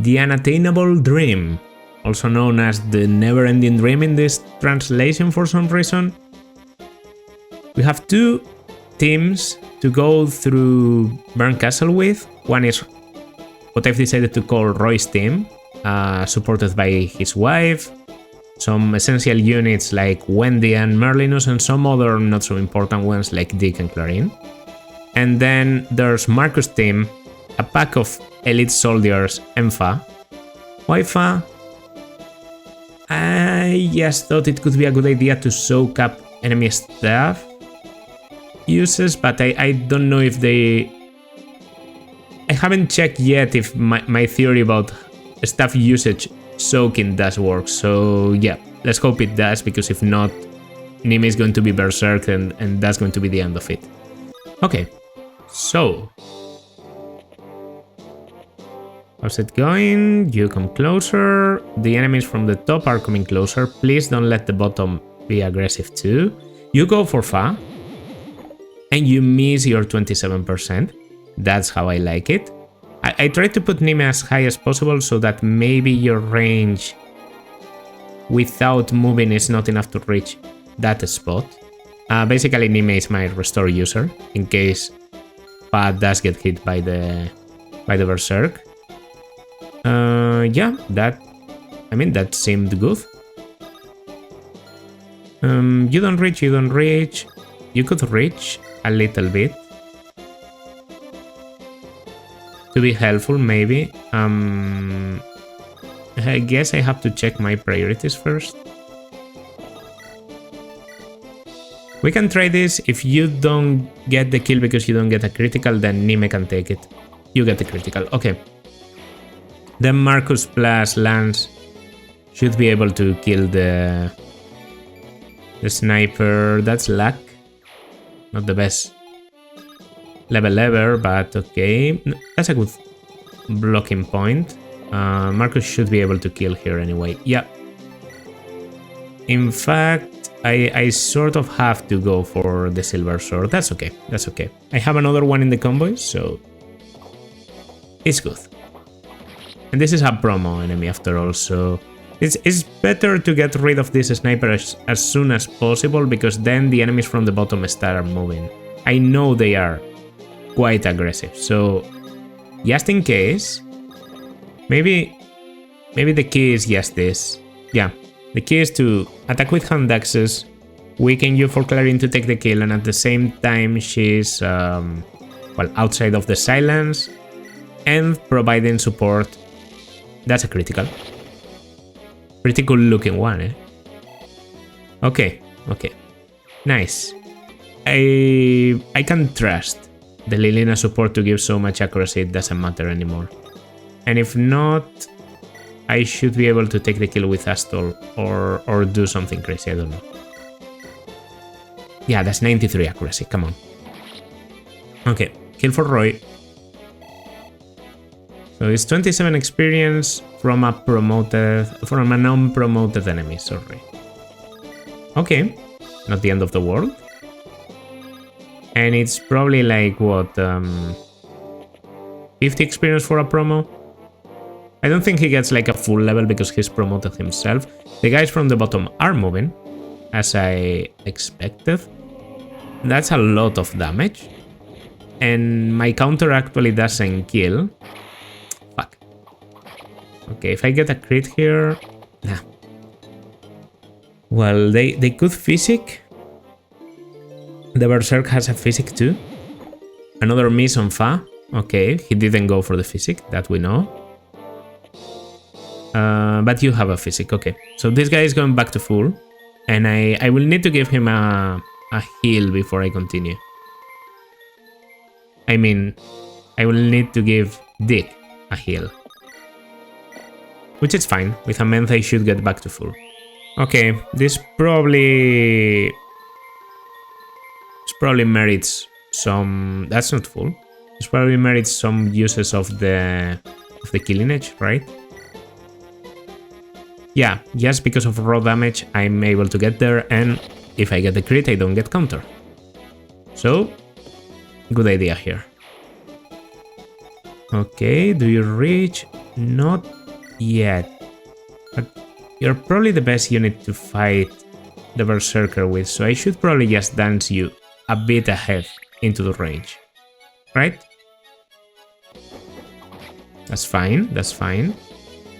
The Unattainable Dream, also known as the Never-Ending Dream in this translation for some reason. We have two teams to go through Burn Castle with. One is what I've decided to call Roy's team, supported by his wife, some essential units like Wendy and Merlinus, and some other not so important ones like Dick and Clarine. And then there's Marcus' team, a pack of elite soldiers and Fa. Why Fa? I just thought it could be a good idea to soak up enemy staff uses, but I don't know if they... I haven't checked yet if my theory about staff usage soaking does work, so yeah, let's hope it does, because if not, Nime is going to be berserked and that's going to be the end of it. Okay, so... how's it going? You come closer. The enemies from the top are coming closer. Please don't let the bottom be aggressive too. You go for Fa. And you miss your 27%. That's how I like it. I tried to put Nime as high as possible so that maybe your range without moving is not enough to reach that spot. Basically, Nime is my restore user in case Fa does get hit by the berserk. Yeah, that seemed good. You don't reach. You could reach a little bit to be helpful, maybe. I guess I have to check my priorities first. We can try this. If you don't get the kill because you don't get a critical, then Nime can take it. You get the critical. Okay. Then Marcus plus Lance should be able to kill the sniper. That's luck. Not the best level ever, but okay. That's a good blocking point. Marcus should be able to kill here anyway. Yeah. In fact, I sort of have to go for the silver sword. That's okay. That's okay. I have another one in the convoy, so it's good. And this is a promo enemy after all, so it's better to get rid of this sniper as soon as possible, because then the enemies from the bottom start moving. I know they are quite aggressive, so just in case, maybe the key is just this. Yeah, the key is to attack with hand axes, weaken you for Clarine to take the kill, and at the same time she's well, outside of the silence and providing support. That's a critical. Pretty cool looking one, eh? Okay, okay. Nice. I can trust the Lilina support to give so much accuracy it doesn't matter anymore. And if not, I should be able to take the kill with Astol or do something crazy, I don't know. Yeah, that's 93 accuracy, come on. Okay, kill for Roy. So it's 27 experience from a non-promoted enemy, sorry. Okay, not the end of the world. And it's probably like, what, 50 experience for a promo? I don't think he gets like a full level because he's promoted himself. The guys from the bottom are moving, as I expected. That's a lot of damage. And my counter actually doesn't kill. Fuck. Okay, if I get a crit here... Nah. Well, they could physic. The Berserk has a physic too. Another miss on Fa. Okay, he didn't go for the physic, that we know. But you have a physic, okay. So this guy is going back to full. And I will need to give him a heal before I continue. I mean, I will need to give Dick a heal. Which is fine. With a Menth I should get back to full. Okay, this probably merits some... That's not full. This probably merits some uses of the killing edge, right? Yeah, just because of raw damage I'm able to get there, and if I get the crit I don't get counter. So, good idea here. Okay, do you reach? Not yet. But you're probably the best unit to fight the Berserker with, so I should probably just dance you a bit ahead into the range. Right? That's fine, that's fine.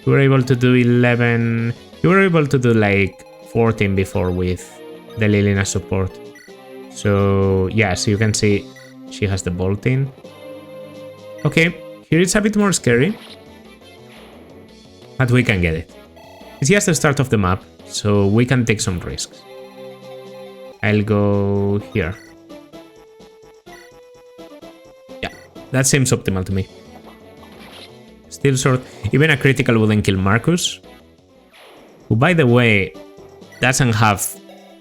You were able to do 11... You were able to do like 14 before with the Lilina support. So yeah, so you can see she has the bolting. Okay, here it's a bit more scary. But we can get it. It's just the start of the map, so we can take some risks. I'll go here. Yeah, that seems optimal to me. Steel Sword, even a critical wouldn't kill Marcus. Who, by the way, doesn't have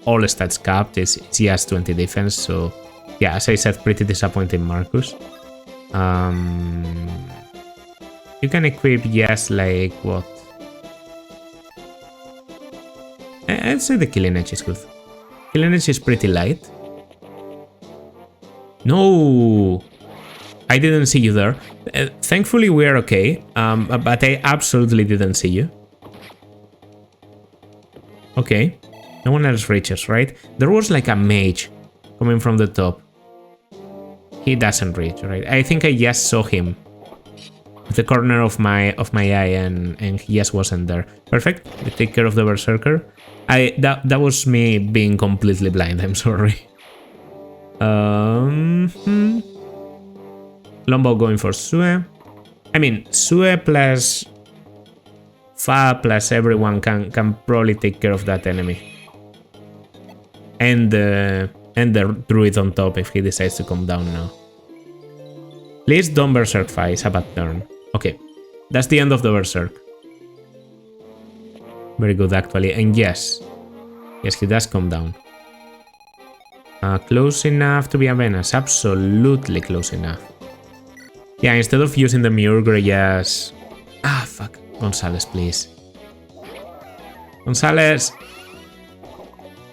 all stats capped, it's just 20 defense, so yeah, as I said, pretty disappointing Marcus. You can equip just like what? I'd say the Killing Edge is good. Killing Edge is pretty light. No! I didn't see you there. Thankfully we are okay, but I absolutely didn't see you. Okay, no one else reaches, right? There was like a mage coming from the top. He doesn't reach, right? I think I just saw him with the corner of my eye, and he just wasn't there. Perfect. I take care of the Berserker. That was me being completely blind. I'm sorry. Lombo going for Sue. I mean, Sue plus Fa plus everyone can probably take care of that enemy. And the druid on top if he decides to come down now. Please don't Berserk Fa, it's a bad turn. Okay, that's the end of the Berserk. Very good actually, and yes, he does come down. Close enough to be a menace, absolutely close enough. Yeah, instead of using the Murgre, yes... Ah, fuck. Gonzalez, please. Gonzalez!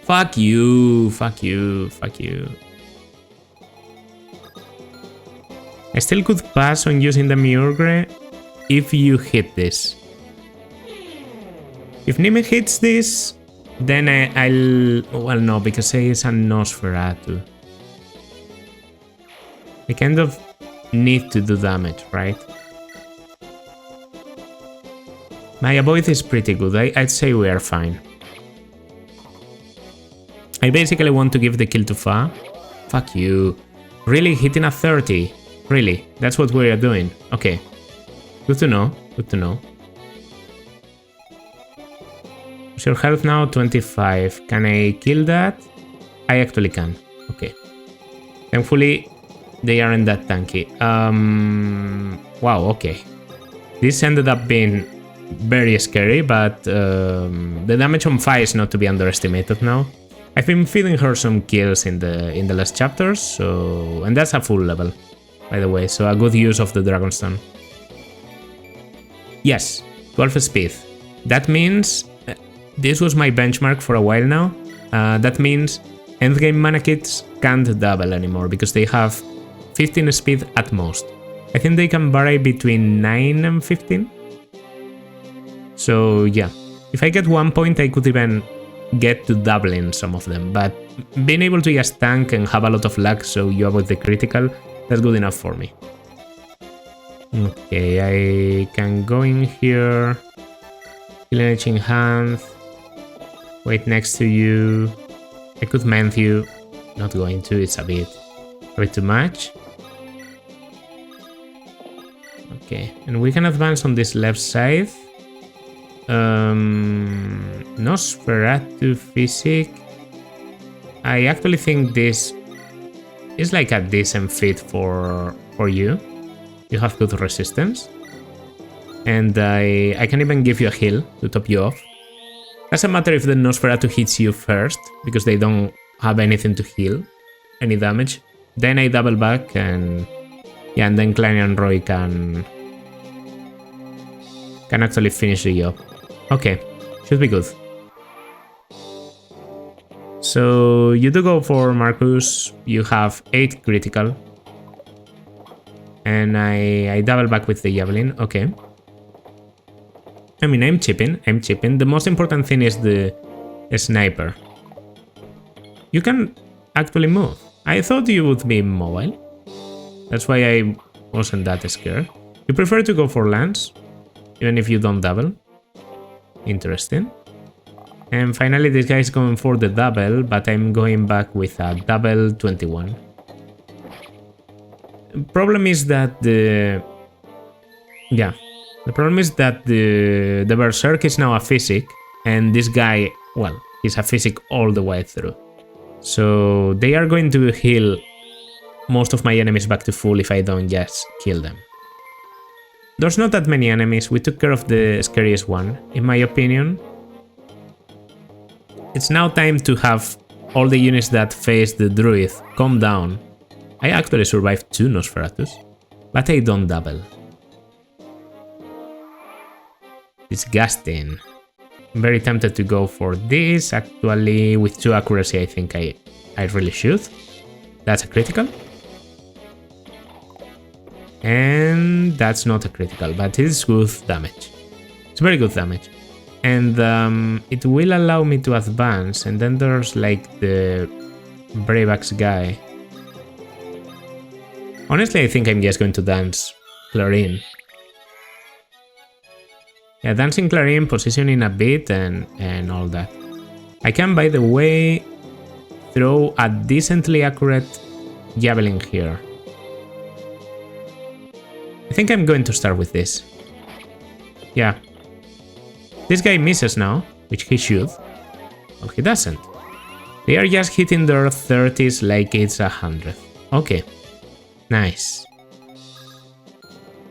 Fuck you, fuck you, fuck you. I still could pass on using the Murgre if you hit this. If Nime hits this, then I'll... Well, no, because it's a Nosferatu. I kind of need to do damage, right? My avoid is pretty good. I'd say we are fine. I basically want to give the kill to Fa. Fuck you. Really? Hitting a 30? Really? That's what we are doing? Okay. Good to know. Good to know. What's your health now? 25. Can I kill that? I actually can. Okay. Thankfully, they aren't that tanky. Wow, okay. This ended up being very scary, but the damage on Fa is not to be underestimated now. I've been feeding her some kills in the last chapters, so... And that's a full level, by the way, so a good use of the Dragonstone. Yes, 12 speed. That means... this was my benchmark for a while now. That means endgame mana kits can't double anymore, because they have 15 speed at most. I think they can vary between 9 and 15. So yeah, if I get 1 point I could even get to doubling some of them, but being able to just tank and have a lot of luck so you avoid the critical, that's good enough for me. Okay, I can go in here, Killing Edge in hand, wait next to you, I could mend you, not going to, it's a bit too much. Okay, and we can advance on this left side. Nosferatu Physic. I actually think this is like a decent fit for you. You have good resistance. And I can even give you a heal to top you off. Doesn't matter if the Nosferatu hits you first, because they don't have anything to heal, any damage. Then I double back and... yeah, and then Klein and Roy can actually finish the job. Okay, should be good. So you do go for Marcus, you have 8 critical. And I double back with the Javelin, okay. I mean, I'm chipping. The most important thing is the sniper. You can actually move. I thought you would be mobile. That's why I wasn't that scared. You prefer to go for lance, even if you don't double. Interesting. And finally, this guy is going for the double, but I'm going back with a double 21. Problem is that the problem is that the berserk is now a physic, and this guy, well, he's a physic all the way through. So they are going to heal most of my enemies back to full if I don't just kill them. There's not that many enemies. We took care of the scariest one, in my opinion. It's now time to have all the units that face the druid calm down. I actually survived 2 Nosferatus, but I don't double. Disgusting. I'm very tempted to go for this. Actually, with 2 accuracy, I think I really should. That's a critical. And that's not a critical, but it's good damage. It's very good damage. And it will allow me to advance. And then there's like the Brave Axe guy. Honestly, I think I'm just going to dance Clarine. Yeah, dancing Clarine, positioning a bit, and all that. I can, by the way, throw a decently accurate javelin here. I think I'm going to start with this. Yeah. This guy misses now, which he should. Well, he doesn't. They are just hitting their 30s like it's 100. Okay. Nice.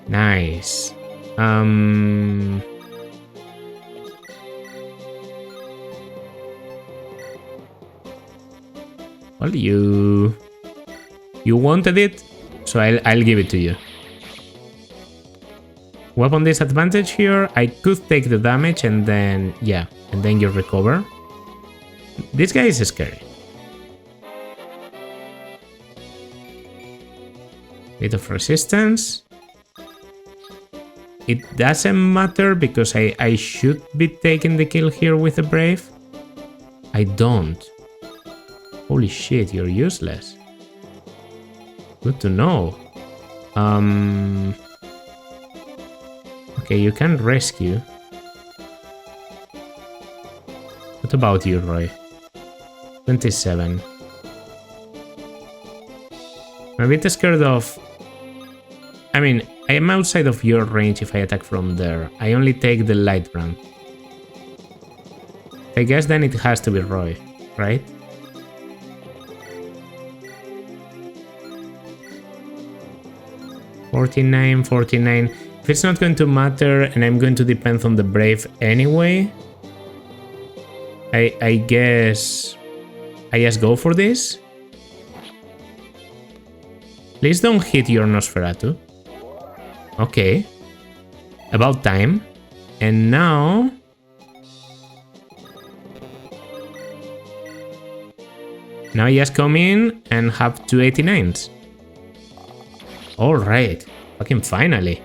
Nice. Well, you wanted it, so I'll give it to you. Weapon disadvantage here. I could take the damage and then, yeah, and then you recover. This guy is scary. Bit of resistance. It doesn't matter because I should be taking the kill here with the Brave. I don't. Holy shit, you're useless. Good to know. Okay, you can rescue. What about you, Roy? 27. I'm a bit scared of... I mean, I am outside of your range if I attack from there. I only take the light brand. I guess then it has to be Roy, right? $49. If it's not going to matter and I'm going to depend on the Brave anyway, I guess I just go for this. Please don't hit your Nosferatu. Okay. About time. And now... Now I just come in and have 289s. Alright. Fucking finally.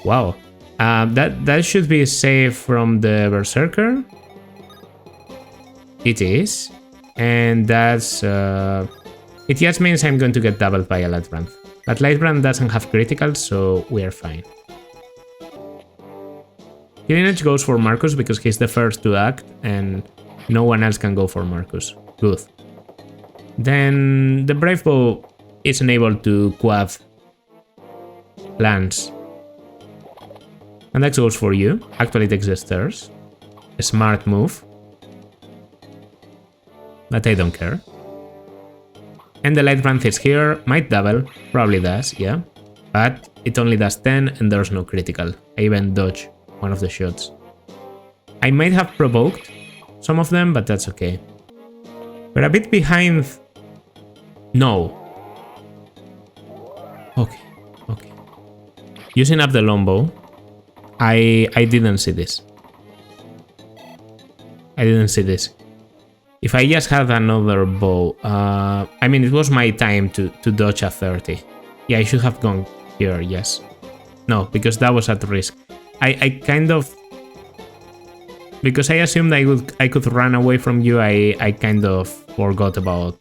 Wow. That should be safe from the Berserker. It is. And that's... it just means I'm going to get doubled by a Lightbrand. But Lightbrand doesn't have critical, so we are fine. Killing Edge goes for Marcus because he's the first to act, and no one else can go for Marcus. Good. Then the Brave Bow isn't able to quad Lance. And that goes for you. Actually takes the stairs. A smart move. But I don't care. And the Lightbrand is here. Might double. Probably does, yeah. But it only does 10 and there's no critical. I even dodge one of the shots. I might have provoked some of them, but that's okay. We're a bit behind. No. Okay, okay. Using up the longbow. I didn't see this. I didn't see this. If I just had another bow, I mean, it was my time to dodge a 30. Yeah, I should have gone here, yes. No, because that was at risk. I kind of because I assumed I could run away from you, I kind of forgot about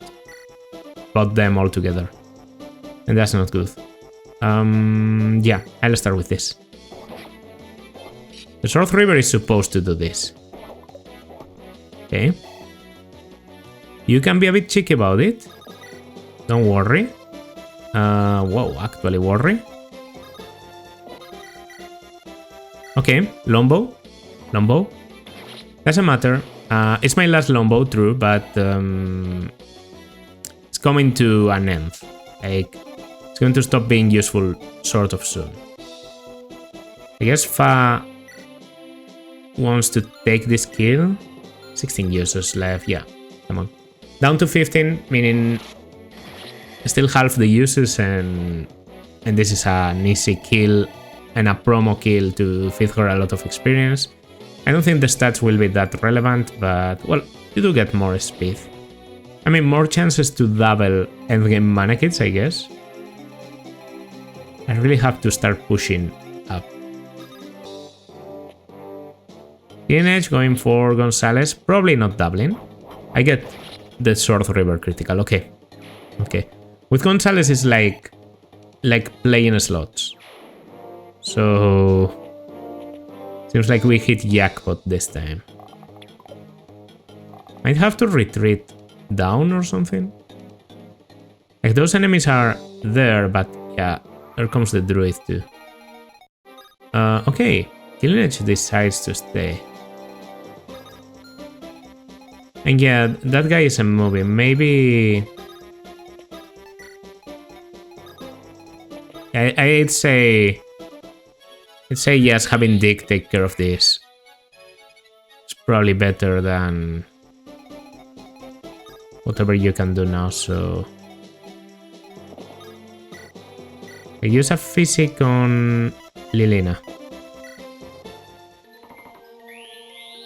them altogether. And that's not good. Yeah, I'll start with this. The Sword River is supposed to do this. Okay. You can be a bit cheeky about it. Don't worry. Whoa, actually worry. Okay, Longbow. Longbow. Doesn't matter. It's my last Longbow, true, but it's coming to an end. Like, it's going to stop being useful sort of soon. I guess Fa wants to take this kill. 16 users left, yeah, come on. Down to 15, meaning still half the users, and this is an easy kill and a promo kill to feed her a lot of experience. I don't think the stats will be that relevant, but, well, you do get more speed. I mean, more chances to double endgame mana kits, I guess. I really have to start pushing up. Edge going for Gonzalez, probably not doubling. I get the Sword River critical, okay. Okay. With Gonzalez it's like playing slots. So seems like we hit jackpot this time. Might have to retreat down or something. Like those enemies are there, but yeah, there comes the druid too. Okay, Edge decides to stay. And yeah, that guy isn't moving. Maybe I'd say yes, having Dick take care of this. It's probably better than whatever you can do now, so I use a physic on Lilina.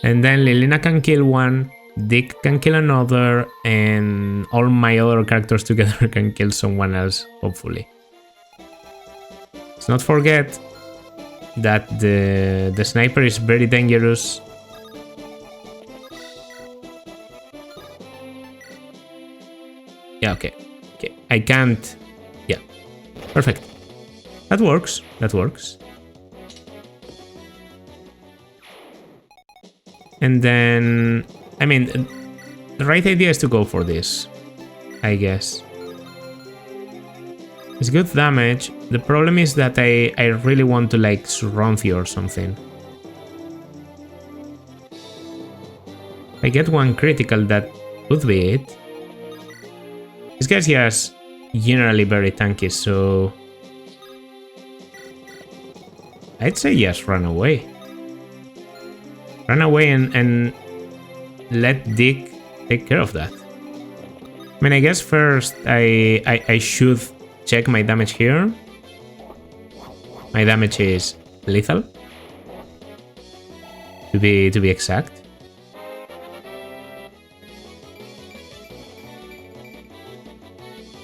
And then Lilina can kill one, Dick can kill another, and all my other characters together can kill someone else, hopefully. Let's not forget that the sniper is very dangerous. Yeah, okay. Okay, I can't... Yeah, perfect. That works, that works. And then... I mean, the right idea is to go for this, I guess. It's good damage. The problem is that I really want to like surround you or something. If I get one critical, that would be it. This guy's just generally very tanky, so I'd say yes, run away. Run away and let Dick take care of that. I mean, I guess first I should check my damage here. My damage is lethal, to be exact.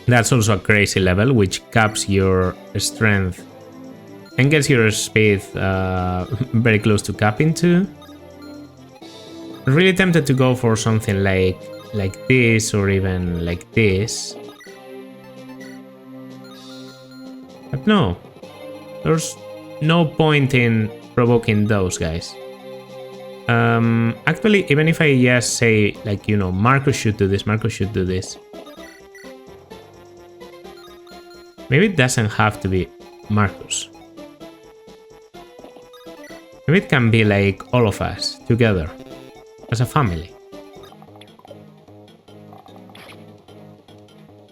That's also a crazy level, which caps your strength and gets your speed very close to capping too. Really tempted to go for something like this or even like this. But no, there's no point in provoking those guys. Actually, even if I just say, like, you know, Marcus should do this, Marcus should do this. Maybe it doesn't have to be Marcus. Maybe it can be like all of us together as a family.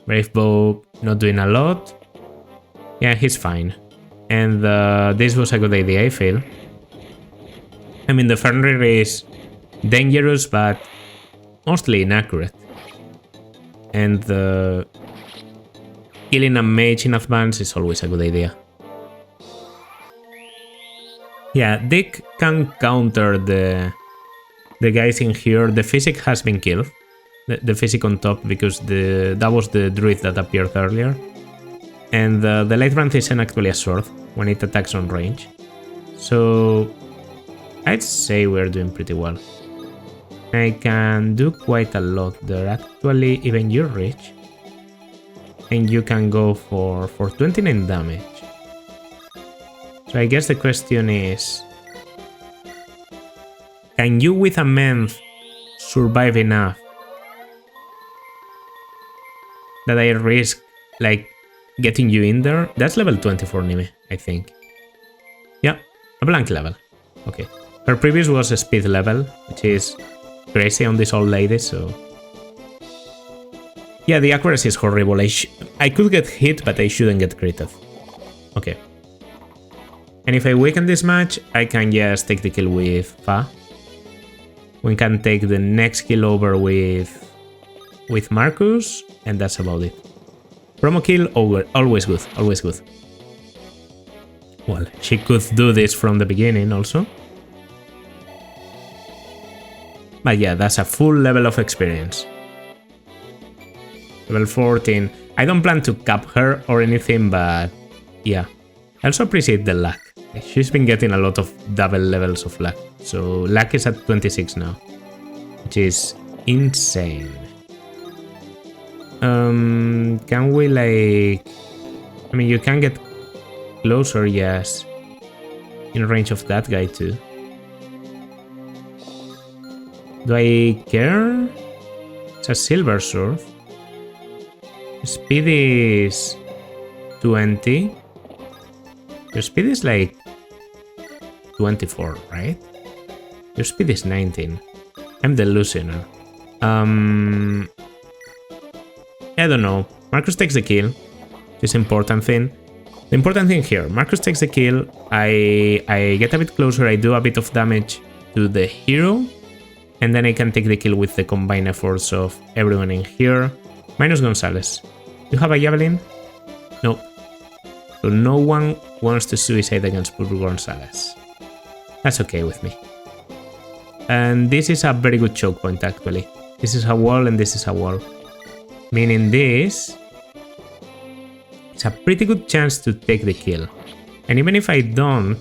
Bravebow not doing a lot. Yeah, he's fine. And this was a good idea, I feel. I mean, the Fenrir is dangerous, but mostly inaccurate. And killing a mage in advance is always a good idea. Yeah, Dick can counter the guys in here. The physic has been killed. The physic on top, because that was the druid that appeared earlier. And the light branch isn't actually a sword when it attacks on range. So I'd say we're doing pretty well. I can do quite a lot there. Actually, even you're rich. And you can go for 29 damage. So I guess the question is... Can you with a month survive enough that I risk like getting you in there? That's level 24 Nime, I think. Yeah, a blank level. Okay. Her previous was a speed level, which is crazy on this old lady, so... Yeah, the accuracy is horrible. I could get hit, but I shouldn't get critted. Okay. And if I weaken this match, I can just take the kill with Fa. We can take the next kill over with Marcus, and that's about it. Promo kill over, always good, always good. Well, she could do this from the beginning also. But yeah, that's a full level of experience. Level 14. I don't plan to cap her or anything, but yeah. I also appreciate the luck. She's been getting a lot of double levels of luck. So luck is at 26 now, which is insane. Can we like... I mean, you can get closer, yes. In range of that guy too. Do I care? It's a silver sword. Speed is 20. Your speed is like 24, right? Your speed is 19. I'm the loser. I don't know. Marcus takes the kill. This important thing. The important thing here, Marcus takes the kill. I get a bit closer. I do a bit of damage to the hero. And then I can take the kill with the combined efforts of everyone in here. Minus Gonzalez. You have a javelin? No. So no one wants to suicide against Purple Gonzalez. That's okay with me. And this is a very good choke point actually. This is a wall and this is a wall. Meaning this... It's a pretty good chance to take the kill. And even if I don't...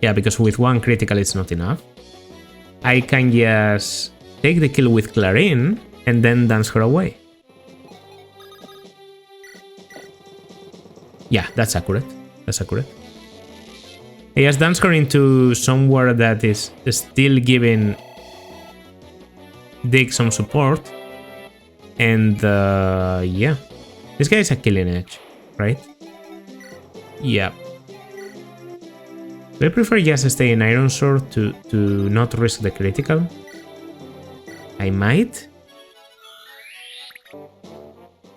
Yeah, because with one critical it's not enough. I can just take the kill with Clarine and then dance her away. Yeah, that's accurate. That's accurate. I just dance her into somewhere that is still giving Dick some support. And yeah. This guy is a killing edge, right? Yeah. Do I prefer just stay in Iron Sword to not risk the critical? I might.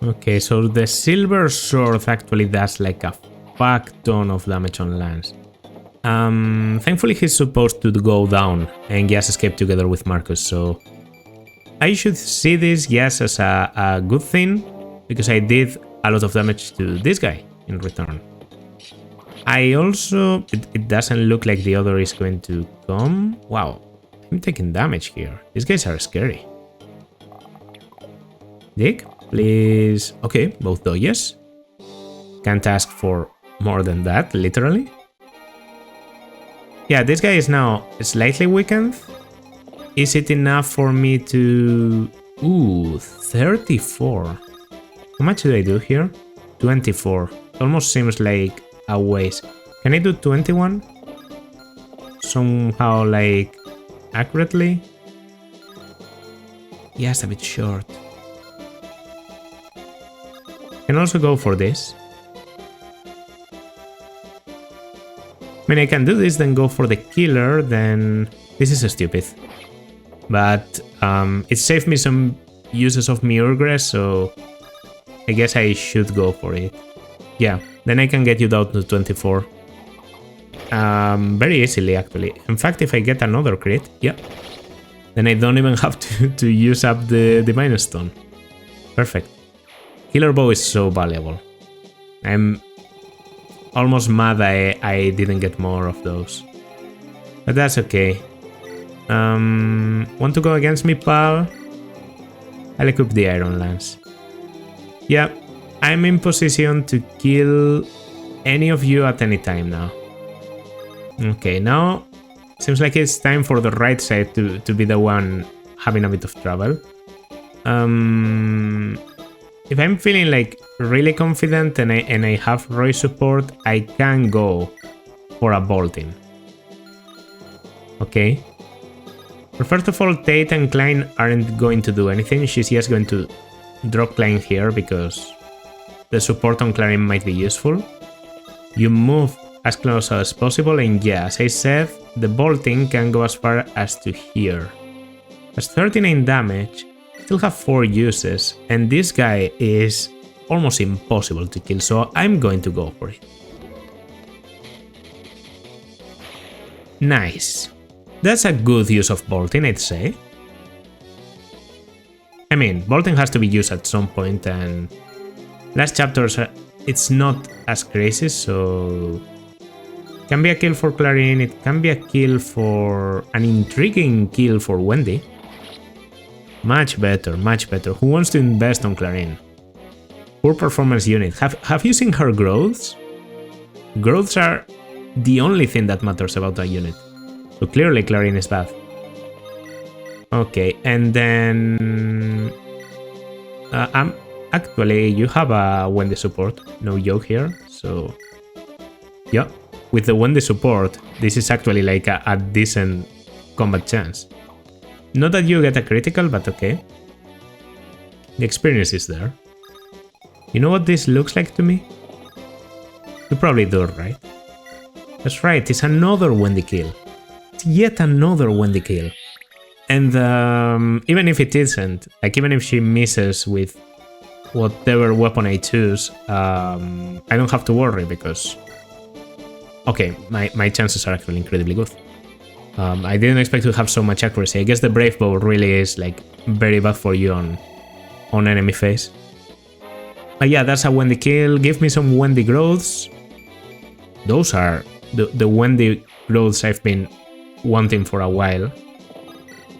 Okay, so the Silver Sword actually does like a fuck ton of damage on Lance. Thankfully he's supposed to go down and just escape together with Marcus, so... I should see this, yes, as a good thing, because I did a lot of damage to this guy in return. I also... It doesn't look like the other is going to come. Wow, I'm taking damage here. These guys are scary. Dick, please... Okay, both dodges. Can't ask for more than that, literally. Yeah, this guy is now slightly weakened. Is it enough for me to... Ooh, 34. How much do I do here? 24. Almost seems like a waste. Can I do 21? Somehow, like, accurately? Yes, a bit short. Can also go for this. I mean, I can do this, then go for the killer, then... This is stupid. But it saved me some uses of Miurgress, so I guess I should go for it. Yeah, then I can get you down to 24. Very easily, actually. In fact, if I get another crit, yeah, then I don't even have to use up the Divine Stone. Perfect. Killer Bow is so valuable. I'm almost mad I didn't get more of those. But that's okay. Want to go against me, pal? I'll equip the Iron Lance. Yeah, I'm in position to kill any of you at any time now. Okay, now Seems like it's time for the right side to be the one having a bit of trouble. If I'm feeling like really confident and I have Roy support, I can go for a bolting. Okay. But first of all, Tate and Klein aren't going to do anything. She's just going to drop Klein here because the support on Clarin might be useful. You move as close as possible, and yeah, as I said, the bolting can go as far as to here. That's 39 damage, still have 4 uses, and this guy is almost impossible to kill, so I'm going to go for it. Nice. That's a good use of bolting, I'd say. I mean, bolting has to be used at some point, and last chapters it's not as crazy, so it can be a kill for Clarin, it can be a kill for an intriguing kill for Wendy. Much better, much better. Who wants to invest on Clarin? Poor performance unit. Have you seen her growths? Growths are the only thing that matters about a unit. So clearly Clarin is bad. Okay, and then actually you have a Wendy support, no joke here. So yeah, with the Wendy support, this is actually like a decent combat chance. Not that you get a critical, but okay. The experience is there. You know what this looks like to me? You probably do, right? That's right, it's another Wendy kill. It's yet another Wendy kill. And even if it isn't, like even if she misses with whatever weapon I choose, I don't have to worry because... Okay, my chances are actually incredibly good. I didn't expect to have so much accuracy. I guess the Brave Bow really is like very bad for you on enemy phase. But yeah, that's a Wendy kill. Give me some Wendy growths. Those are the Wendy growths I've been wanting for a while.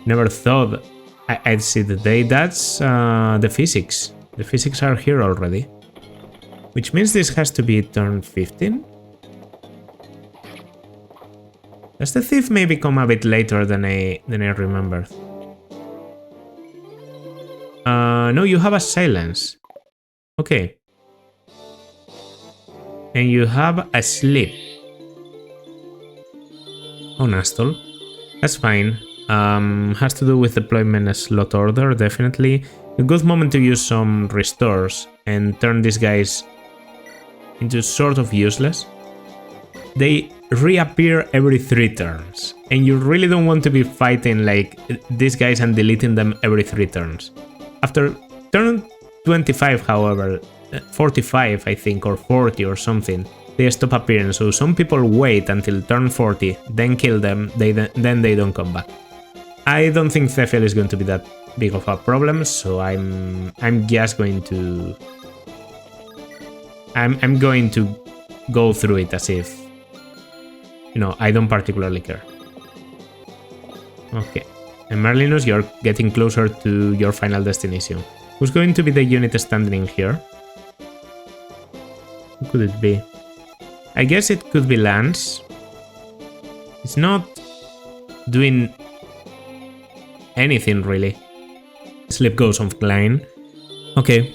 Never thought I'd see the day. That's the physics. The physics are here already. Which means this has to be turn 15? Does the thief maybe come a bit later than I remembered? No, you have a silence. Okay. And you have a sleep. Oh, Nastol. That's fine. Has to do with deployment slot order, definitely. A good moment to use some restores and turn these guys into sort of useless. They reappear every 3 turns, and you really don't want to be fighting like these guys and deleting them every 3 turns. After turn 25, however, 45 I think, or 40 or something, they stop appearing, so some people wait until turn 40, then kill them, then they don't come back. I don't think Zephiel is going to be that big of a problem, so I'm just going to... I'm going to go through it as if, you know, I don't particularly care. Okay. And Marlinus, you're getting closer to your final destination. Who's going to be the unit standing here? Who could it be? I guess it could be Lance. It's not doing anything really. Sleep goes on Klein. Okay.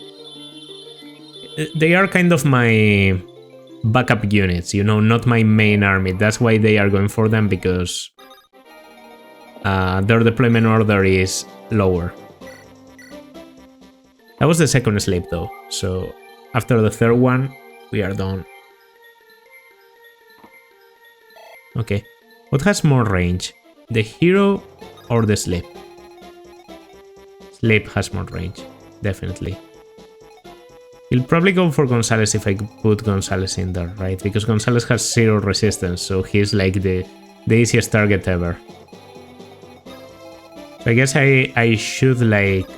They are kind of my backup units, you know, not my main army. That's why they are going for them, because their deployment order is lower. That was the second sleep though, so after the third one, we are done. Okay, what has more range? The hero or the sleep? Sleep has more range, definitely. He'll probably go for Gonzalez if I put Gonzalez in there, right? Because Gonzalez has 0 resistance, so he's like the easiest target ever. So I guess I should like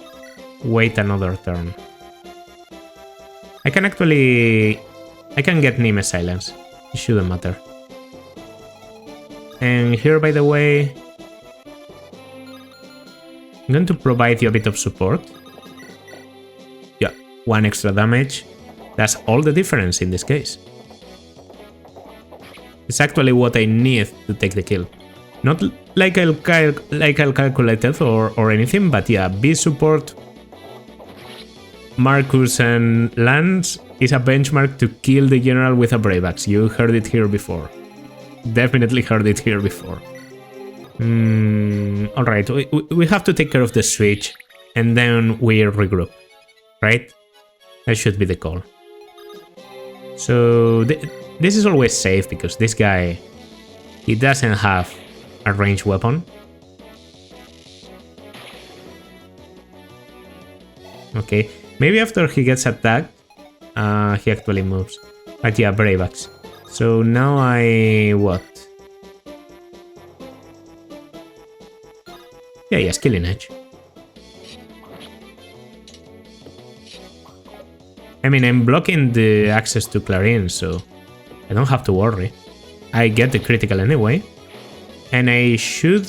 wait another turn. I can get Nime silence. It shouldn't matter. And here, by the way, I'm going to provide you a bit of support. Yeah, 1 extra damage. That's all the difference in this case. It's actually what I need to take the kill. Not like I'll calculate it or anything, but yeah, B support Marcus and Lance is a benchmark to kill the general with a Brave Axe. You heard it here before. Definitely heard it here before. Alright, we have to take care of the switch and then we regroup, right? That should be the call. So this is always safe because this guy, he doesn't have a ranged weapon. Okay, maybe after he gets attacked, he actually moves. But yeah, Brave Axe. So now what? Yeah, yes, Killing Edge. I mean, I'm blocking the access to Clarine, so I don't have to worry. I get the critical anyway. And I should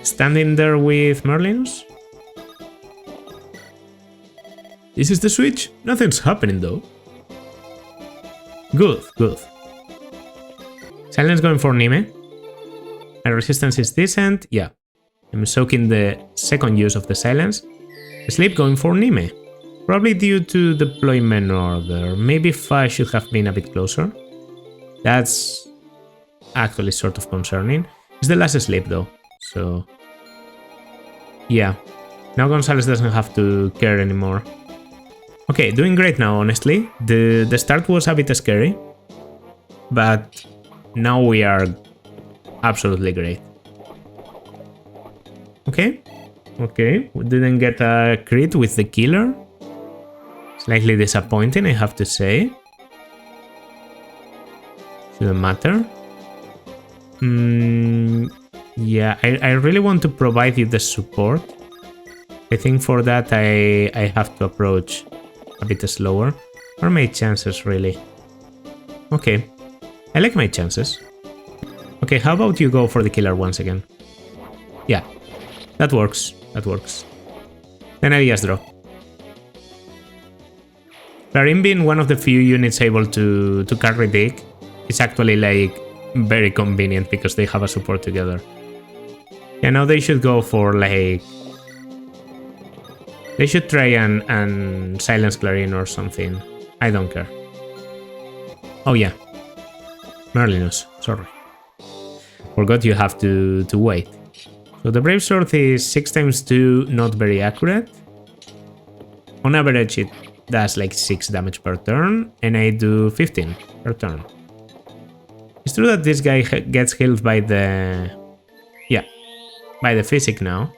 stand in there with Merlinus. This is the switch. Nothing's happening though. Good, good. Silence going for Nime. My resistance is decent. Yeah. I'm soaking the second use of the silence. Sleep going for Nime. Probably due to deployment order. Maybe if I should have been a bit closer. That's actually sort of concerning. It's the last sleep though. So yeah. Now Gonzalez doesn't have to care anymore. Okay, doing great now, honestly. The start was a bit scary. But now we are absolutely great. Okay. Okay, we didn't get a crit with the killer. Slightly disappointing, I have to say. Shouldn't matter. Yeah, I really want to provide you the support. I think for that I have to approach a bit slower. What are my chances, really? Okay, I like my chances. Okay, how about you go for the killer once again? Yeah, that works. That works. Then I just draw. Clarine being one of the few units able to carry Dick is actually like very convenient because they have a support together. Yeah, now they should go for like... They should try and silence Clarine or something. I don't care. Oh yeah. Merlinus, sorry. Forgot you have to wait. So the Brave Sword is 6 times 2, not very accurate. On average it does like 6 damage per turn, and I do 15 per turn. It's true that this guy gets healed by the... Yeah, by the physic now.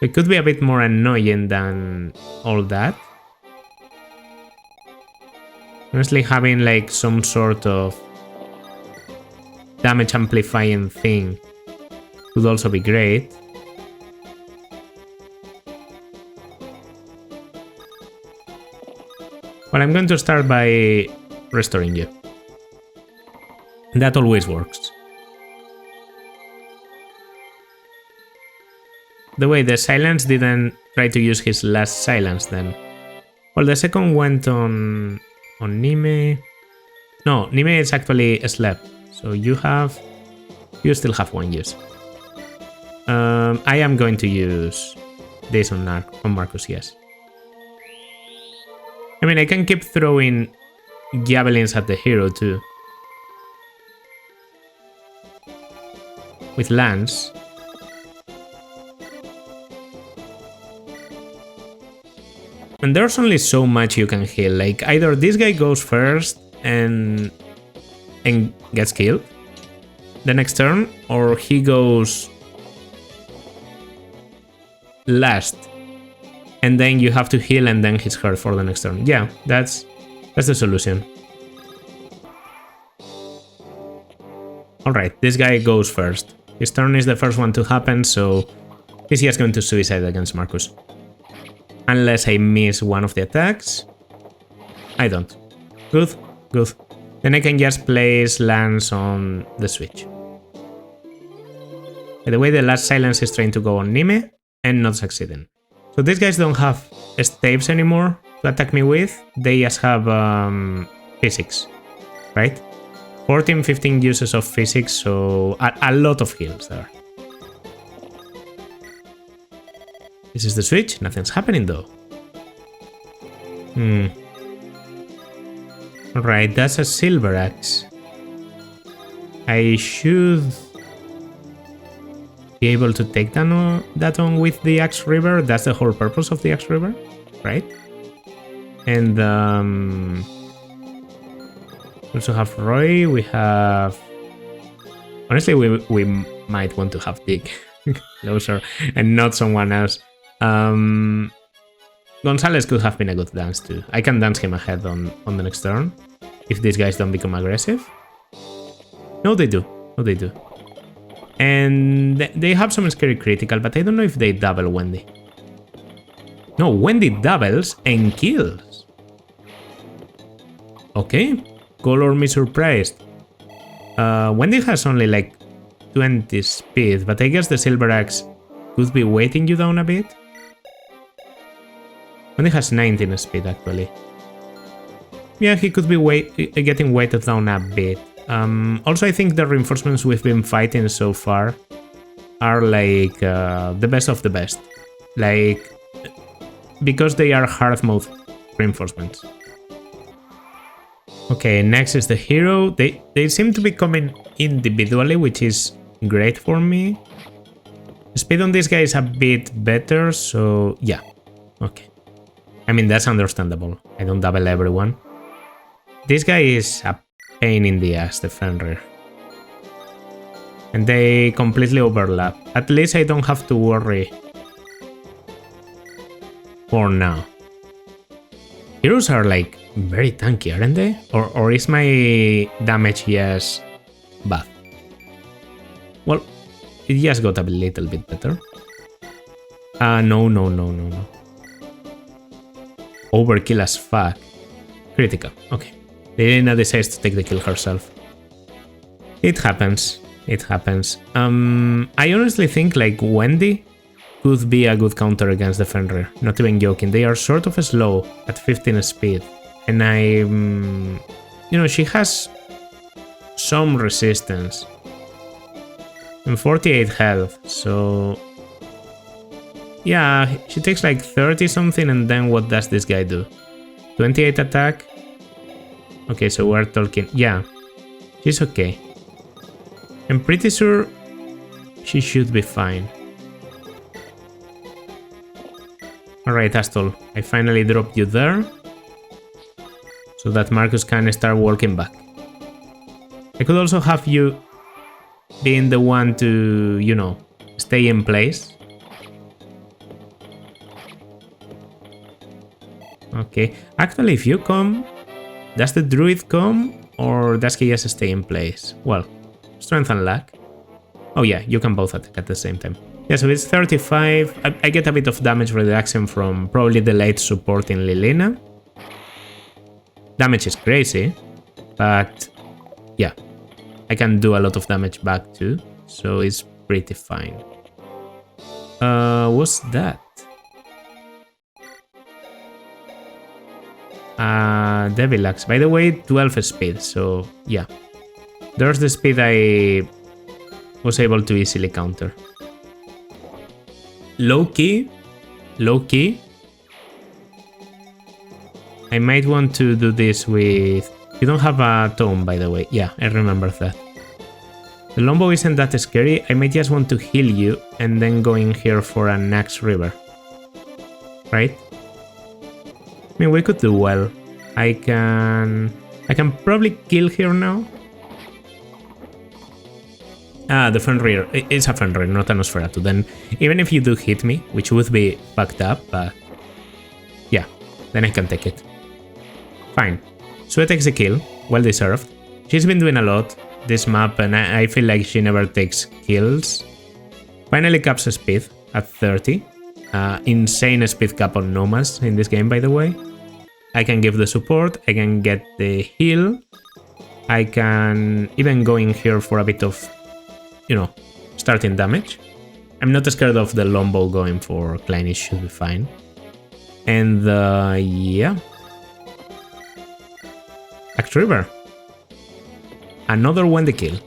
It could be a bit more annoying than all that. Honestly, having like some sort of damage amplifying thing would also be great. Well, I'm going to start by restoring you. That always works. The way the silence didn't try to use his last silence then. Well, the second went on Nime. No, Nime is actually slept. So you still have 1 use. I am going to use this on Marcus, yes. I mean, I can keep throwing javelins at the hero too. With Lance. And there's only so much you can heal. Like, either this guy goes first and gets killed the next turn, or he goes last and then you have to heal and then he's hurt for the next turn. Yeah, that's the solution. Alright, this guy goes first. His turn is the first one to happen, so he's just going to suicide against Marcus. Unless I miss one of the attacks. I don't. Good, good. Then I can just place Lance on the switch. By the way, the last silence is trying to go on Nime and not succeeding. So these guys don't have staves anymore to attack me with. They just have physics, right? 14, 15 uses of physics, so a lot of heals there. This is the switch. Nothing's happening though. Alright, that's a silver axe. I should be able to take that on with the Axe River. That's the whole purpose of the Axe River, right? And we also have Roy. We have... Honestly, we might want to have Dick closer and not someone else. Gonzalez could have been a good dance too. I can dance him ahead on the next turn if these guys don't become aggressive. No, they do. No, they do. And they have some scary critical, but I don't know if they double Wendy. No, Wendy doubles and kills. Okay, color me surprised. Wendy has only like 20 speed, but I guess the Silver Axe could be weighting you down a bit. Wendy has 19 speed actually. Yeah, he could be getting weighted down a bit. Also, I think the reinforcements we've been fighting so far are like the best of the best. Like, because they are hard mode reinforcements. Okay, next is the hero. They seem to be coming individually, which is great for me. Speed on this guy is a bit better, so yeah. Okay. I mean, that's understandable. I don't double everyone. This guy is a pain in the ass, the Fenrir. And they completely overlap. At least I don't have to worry for now. Heroes are like very tanky, aren't they? Or is my damage just bad? Well, it just got a little bit better. No. Overkill as fuck. Critical, okay. Lilina decides to take the kill herself. It happens. It happens. I honestly think like Wendy could be a good counter against the Fenrir. Not even joking. They are sort of slow at 15 speed. And you know, she has some resistance. And 48 health, so... Yeah, she takes like 30 something, and then what does this guy do? 28 attack? Okay, so we're talking... Yeah, she's okay. I'm pretty sure she should be fine. Alright, Astol, I finally dropped you there, so that Marcus can start walking back. I could also have you being the one to, you know, stay in place. Okay, actually, if you come, does the druid come or does he just stay in place? Well, strength and luck. Oh yeah, you can both attack at the same time. Yeah, so it's 35. I get a bit of damage reduction from probably the late support in Lilina. Damage is crazy, but yeah, I can do a lot of damage back too, so it's pretty fine. What's that? Devil Axe. By the way, 12 speed, so yeah. There's the speed I was able to easily counter. Low key. I might want to do this with... You don't have a tome, by the way. Yeah, I remember that. The Lombo isn't that scary. I might just want to heal you and then go in here for an Axe River. Right? I mean, we could do well. I can probably kill here now. The Fenrir. It's a Fenrir, not a Nosferatu. Then, even if you do hit me, which would be fucked up, but yeah, then I can take it. Fine. Sue takes the kill. Well deserved. She's been doing a lot this map, and I feel like she never takes kills. Finally caps her speed at 30. Insane speed cap on Nomads in this game, by the way. I can give the support, I can get the heal. I can even go in here for a bit of, you know, starting damage. I'm not scared of the Lombo going for Klein, it should be fine. And yeah. Axe River. Another Wendy kill.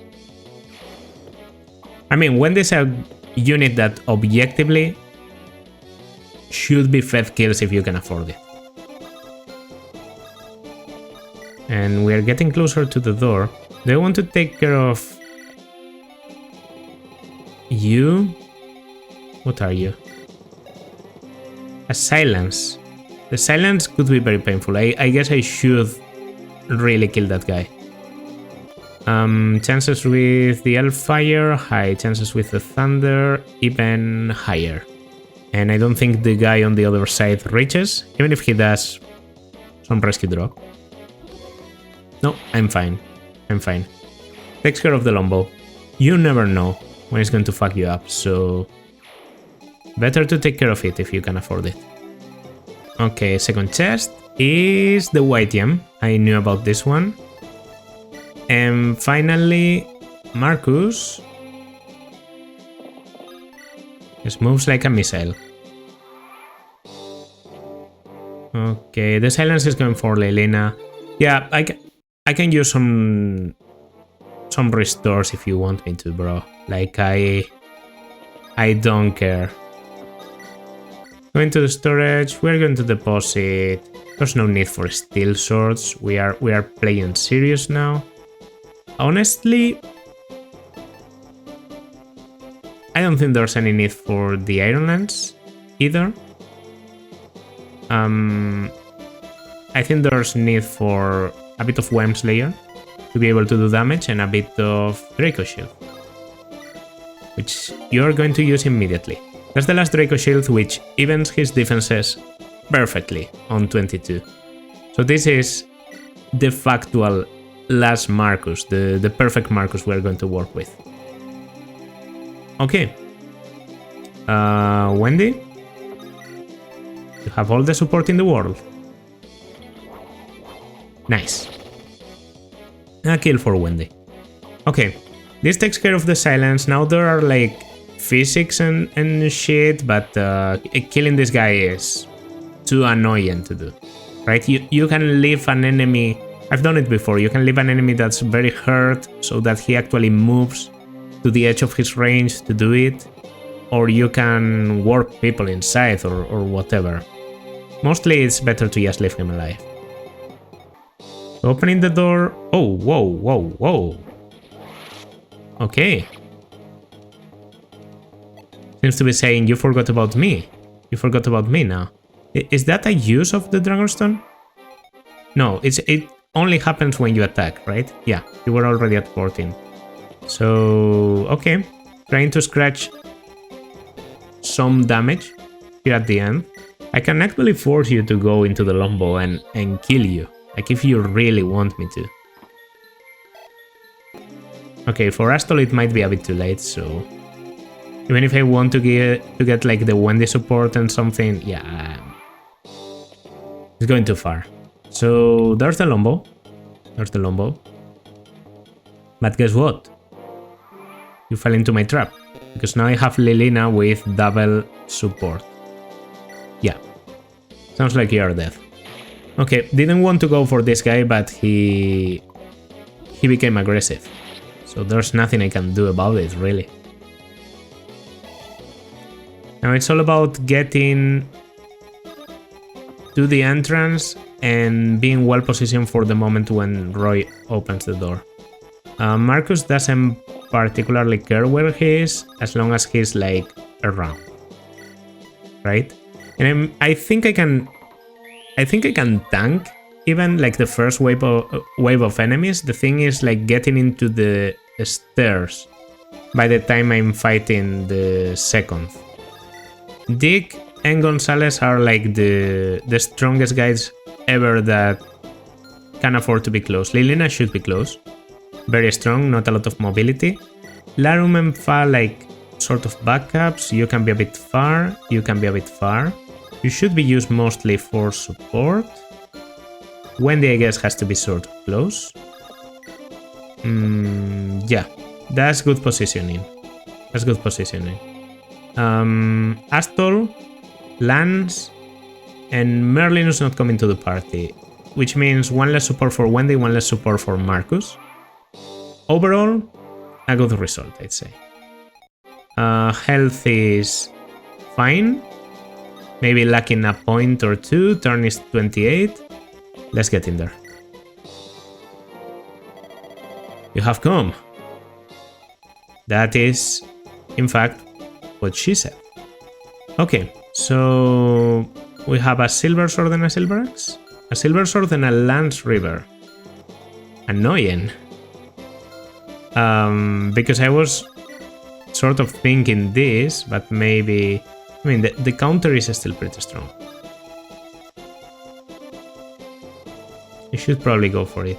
I mean, Wendy's a unit that objectively should be fed kills if you can afford it. And we are getting closer to the door. Do I want to take care of you? What are you? A silence. The silence could be very painful. I guess I should really kill that guy. Chances with the Hellfire, high. Chances with the Thunder, even higher. And I don't think the guy on the other side reaches, even if he does some rescue drop. No, I'm fine. I'm fine. Takes care of the Lombo. You never know when it's going to fuck you up, so better to take care of it if you can afford it. Okay, second chest is the white gem. I knew about this one. And finally, Marcus. Just moves like a missile. Okay, the silence is going for Lelena. Yeah, I can use some restores if you want me to, bro. Like I don't care. Going to the storage, we're going to deposit. There's no need for steel swords. We are playing serious now. Honestly, I don't think there's any need for the Iron Lance either. I think there's need for a bit of Wyrmslayer to be able to do damage and a bit of Draco Shield, which you're going to use immediately. That's the last Draco Shield, which evens his defenses perfectly on 22. So this is the factual last Marcus, the perfect Marcus we're going to work with. Okay. Wendy? You have all the support in the world. Nice. A kill for Wendy. Okay. This takes care of the silence. Now there are like physics and shit, but killing this guy is too annoying to do. Right? You can leave an enemy... I've done it before. You can leave an enemy that's very hurt so that he actually moves to the edge of his range to do it. Or you can warp people inside or whatever. Mostly it's better to just leave him alive. Opening the door... Oh, whoa, whoa, whoa. Okay. Seems to be saying, you forgot about me. You forgot about me now. Is that a use of the Dragonstone? No, it only happens when you attack, right? Yeah, you were already at 14. So, okay. Trying to scratch some damage here at the end. I can actually force you to go into the Lombo and kill you. Like if you really want me to. Okay, for Astol it might be a bit too late, so... Even if I want to get like the Wendy support and something, yeah... It's going too far. So there's the Lombo. There's the Lombo. But guess what? You fell into my trap. Because now I have Lilina with double support. Yeah. Sounds like you're dead. Okay, didn't want to go for this guy, but he became aggressive. So there's nothing I can do about it, really. Now it's all about getting to the entrance and being well positioned for the moment when Roy opens the door. Marcus doesn't particularly care where he is, as long as he's like around, right? And I think I can tank even like the first wave of enemies. The thing is like getting into the stairs by the time I'm fighting the second. Dick and Gonzalez are like the strongest guys ever that can afford to be close. Lilina should be close. Very strong, not a lot of mobility. Larum and Fa like sort of backups. You can be a bit far. You can be a bit far. You should be used mostly for support. Wendy, I guess, has to be sort of close. Yeah, that's good positioning. That's good positioning. Astol, Lance, and Merlin is not coming to the party, which means one less support for Wendy, one less support for Marcus. overall, a good result, I'd say. Health is fine. Maybe lacking a point or two. Turn is 28. Let's get in there. You have come. That is, in fact, what she said. Okay, so we have a silver sword and a silver axe. A silver sword and a lance river. Annoying. Because I was sort of thinking this, but maybe... I mean, the counter is still pretty strong. You should probably go for it.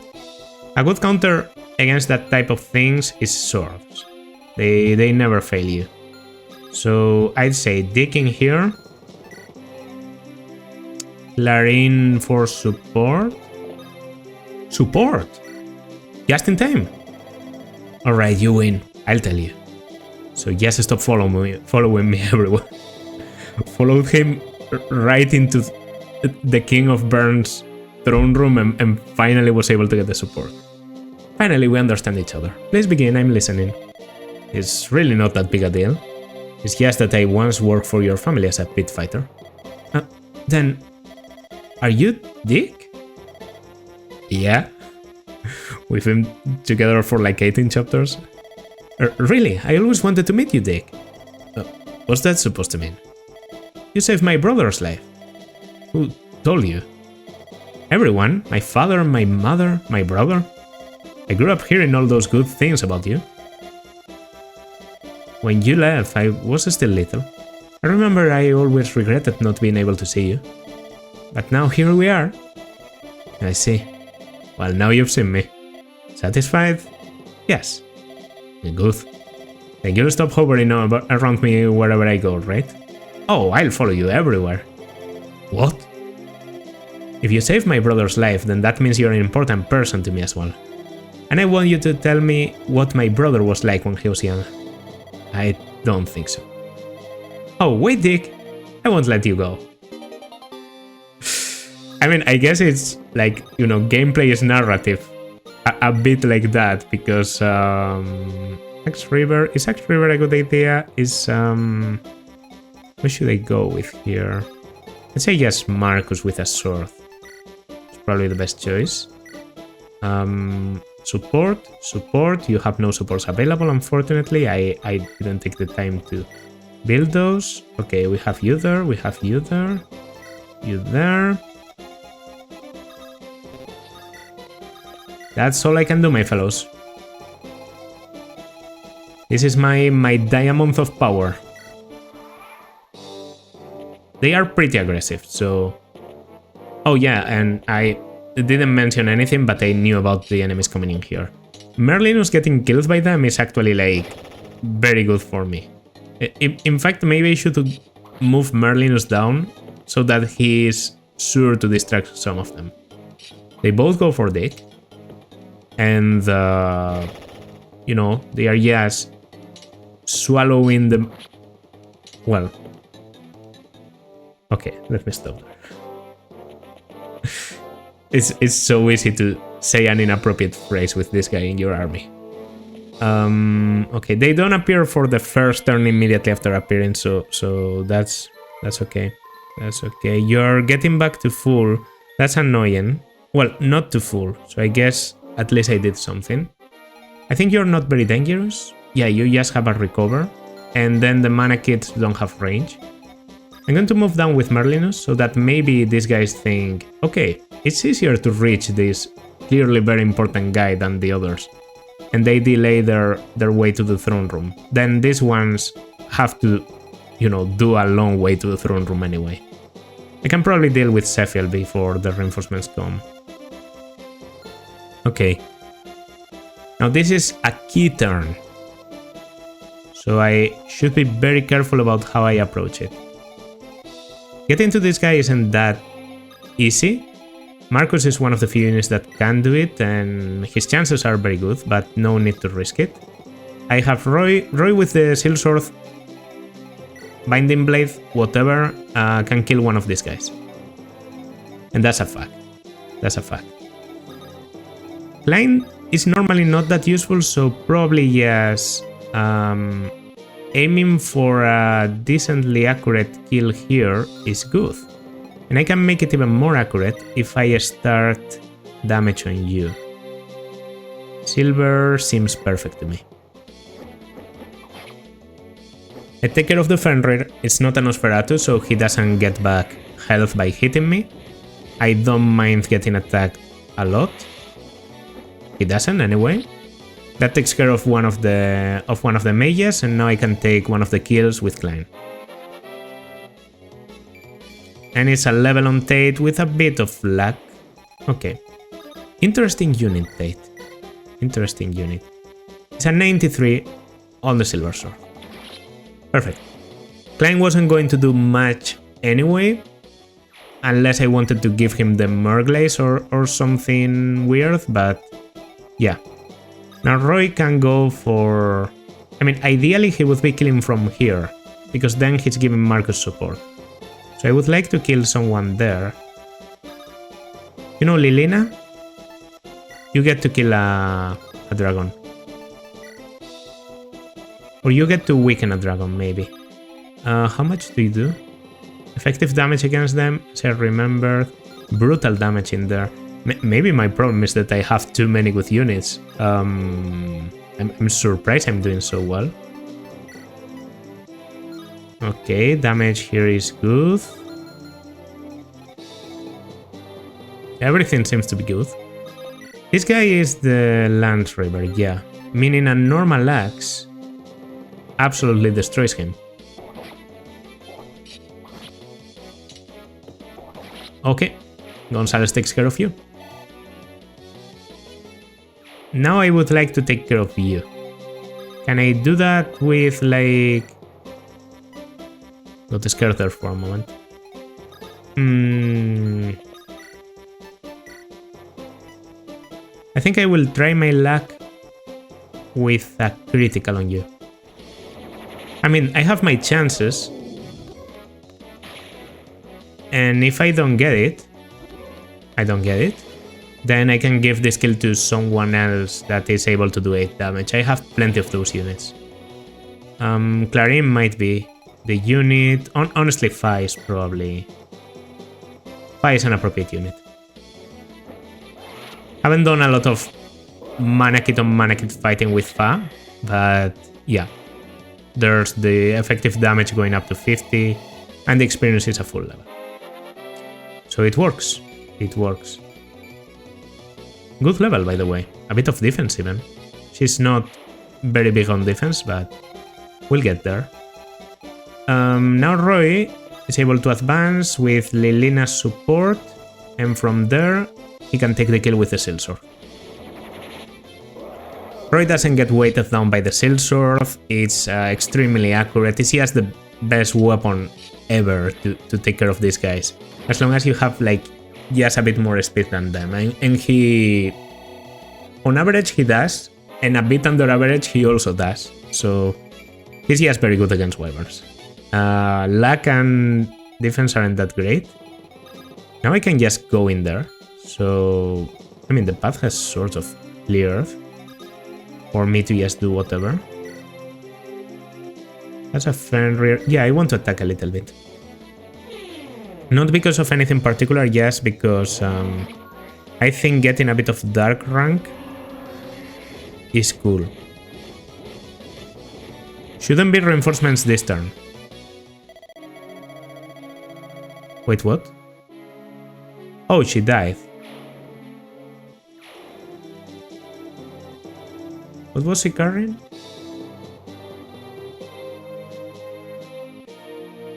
A good counter against that type of things is swords. They never fail you. So I'd say digging here. Clarine for support. Support? Just in time. Alright, you win. I'll tell you. So just stop following me everywhere. Followed him right into the King of Burn's throne room and finally was able to get the support. Finally, we understand each other. Please begin, I'm listening. It's really not that big a deal. It's just that I once worked for your family as a pit fighter. Then, are you Dick? Yeah. We've been together for like 18 chapters. Really, I always wanted to meet you, Dick. What's that supposed to mean? You saved my brother's life. Who told you? Everyone. My father, my mother, my brother. I grew up hearing all those good things about you. When you left, I was still little. I remember I always regretted not being able to see you. But now here we are. I see. Well, now you've seen me. Satisfied? Yes. Good. Then you'll stop hovering around me wherever I go, right? Oh, I'll follow you everywhere. What? If you saved my brother's life, then that means you're an important person to me as well. And I want you to tell me what my brother was like when he was young. I don't think so. Oh, wait, Dick. I won't let you go. I mean, I guess it's like, you know, gameplay is narrative. A bit like that, because Axe River... Is Axe River a good idea? Is... What should I go with here? Let's say yes, Marcus with a sword. It's probably the best choice. Support. You have no supports available, unfortunately. I didn't take the time to build those. Okay, we have you there, we have you there, you there. That's all I can do, my fellows. This is my diamond of power. They are pretty aggressive, so... Oh yeah, and I didn't mention anything, but I knew about the enemies coming in here. Merlinus getting killed by them is actually, like, very good for me. In fact, maybe I should move Merlinus down so that he is sure to distract some of them. They both go for Dick. And, you know, they are just swallowing the... Well... Okay, let me stop there. It's so easy to say an inappropriate phrase with this guy in your army. Okay, they don't appear for the first turn immediately after appearing, so that's okay. That's okay. You're getting back to full. That's annoying. Well, not to full, so I guess at least I did something. I think you're not very dangerous. Yeah, you just have a recover, and then the mana kits don't have range. I'm going to move down with Merlinus so that maybe these guys think, okay, it's easier to reach this clearly very important guy than the others. And they delay their way to the throne room. Then these ones have to, you know, do a long way to the throne room anyway. I can probably deal with Zephiel before the reinforcements come. Okay. Now this is a key turn. So I should be very careful about how I approach it. Getting to this guy isn't that easy. Marcus is one of the few units that can do it, and his chances are very good, but no need to risk it. I have Roy with the Seal Sword, Binding Blade, whatever, can kill one of these guys. And that's a fact. That's a fact. Klein is normally not that useful, so probably yes. Aiming for a decently accurate kill here is good. And I can make it even more accurate if I start damage on you. Silver seems perfect to me. I take care of the Fenrir. It's not a Nosferatu, so he doesn't get back health by hitting me. I don't mind getting attacked a lot. He doesn't anyway. That takes care of one of the mages, and now I can take one of the kills with Klein. And it's a level on Tate with a bit of luck. Okay. Interesting unit, Tate. Interesting unit. It's a 93 on the Silver Sword. Perfect. Klein wasn't going to do much anyway, unless I wanted to give him the Murglaze or something weird, but yeah. Now Roy can go for... I mean, ideally he would be killing from here, because then he's giving Marcus support. So I would like to kill someone there. You know, Lilina? You get to kill a dragon. Or you get to weaken a dragon, maybe. How much do you do? Effective damage against them, as I remember. Brutal damage in there. Maybe my problem is that I have too many good units. I'm surprised I'm doing so well. Okay, damage here is good. Everything seems to be good. This guy is the Land River, yeah. Meaning a normal axe absolutely destroys him. Okay, Gonzalez takes care of you. Now I would like to take care of you. Can I do that with, like... Got scared there for a moment. I think I will try my luck with a critical on you. I mean, I have my chances. And if I don't get it, then I can give this kill to someone else that is able to do 8 damage. I have plenty of those units. Clarin might be the unit. Honestly, Fa is probably... Fa is an appropriate unit. Haven't done a lot of mana kit on mana kit fighting with Fa, but yeah. There's the effective damage going up to 50, and the experience is a full level. So it works. It works. Good level, by the way. A bit of defense even. She's not very big on defense, but we'll get there. Now Roy is able to advance with Lilina's support, and from there he can take the kill with the Silsword. Roy doesn't get weighted down by the Silsword. It's extremely accurate. He has the best weapon ever to take care of these guys. As long as you have like just a bit more speed than them. And he... On average he does, and a bit under average he also does. So he's just very good against wyverns. Luck and defense aren't that great. Now I can just go in there. So, I mean, the path has sort of cleared for me to just do whatever. That's a Fenrir. Yeah, I want to attack a little bit. Not because of anything particular, just because I think getting a bit of dark rank is cool. Shouldn't be reinforcements this turn. Wait, what? Oh, she died. What was she carrying?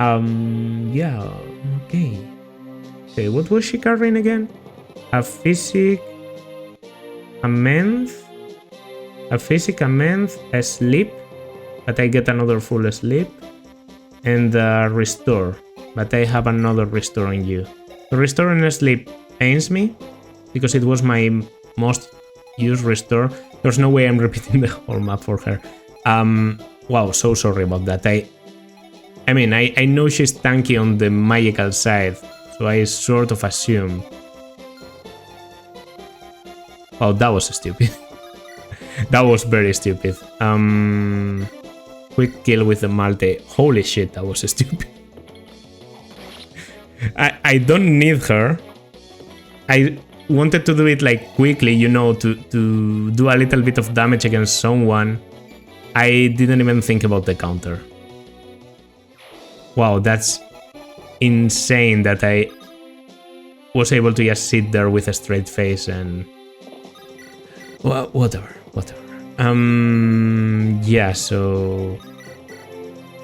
Yeah, okay. Okay, what was she carrying again? A physic, a menth, a sleep, but I get another full sleep, and a restore, but I have another restore on you. The restore and sleep pains me, because it was my most used restore. There's no way I'm repeating the whole map for her. Wow, so sorry about that. I mean, I know she's tanky on the magical side, so I sort of assume. Oh, that was stupid. That was very stupid. Quick kill with the multi. Holy shit, that was stupid. I don't need her. I wanted to do it like quickly, you know, to do a little bit of damage against someone. I didn't even think about the counter. Wow, that's insane that I was able to just sit there with a straight face and... Well, whatever. Yeah, so...